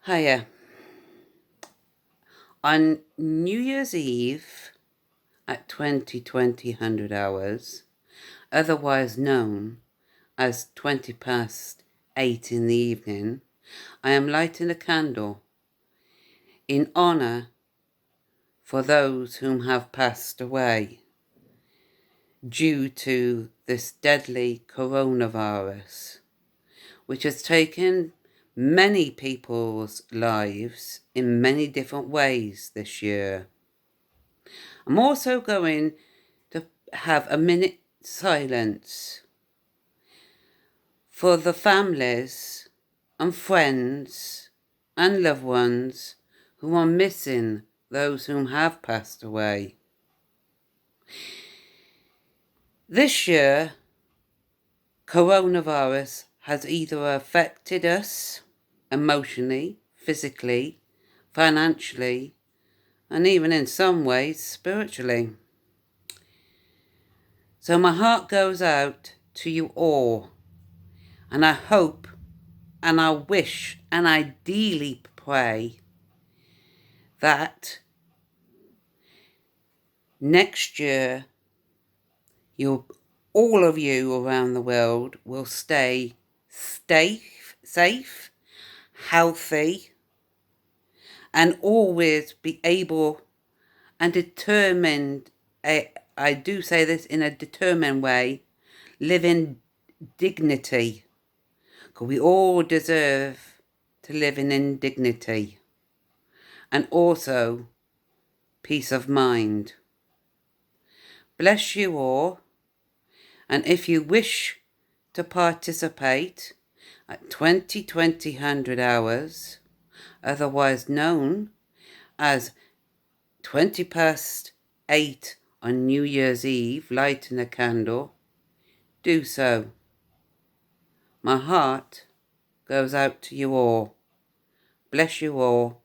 Hiya. On New Year's Eve at 2020 100 hours, otherwise known as 20 past 8 in the evening, I am lighting a candle in honour for those whom have passed away due to this deadly coronavirus, which has taken many people's lives in many different ways this year. I'm also going to have a minute silence for the families and friends and loved ones who are missing those whom have passed away. This year, coronavirus has either affected us emotionally, physically, financially, and even in some ways spiritually. So my heart goes out to you all, and I hope and I wish and ideally pray that next year all of you around the world will stay safe, healthy, and always be able and determined. I do say this in a determined way, live in dignity, because we all deserve to live in dignity, and also peace of mind. Bless you all, and if you wish to participate at 2020 100 hours, otherwise known as 20 past 8 on New Year's Eve, lighting a candle, do so. My heart goes out to you all. Bless you all.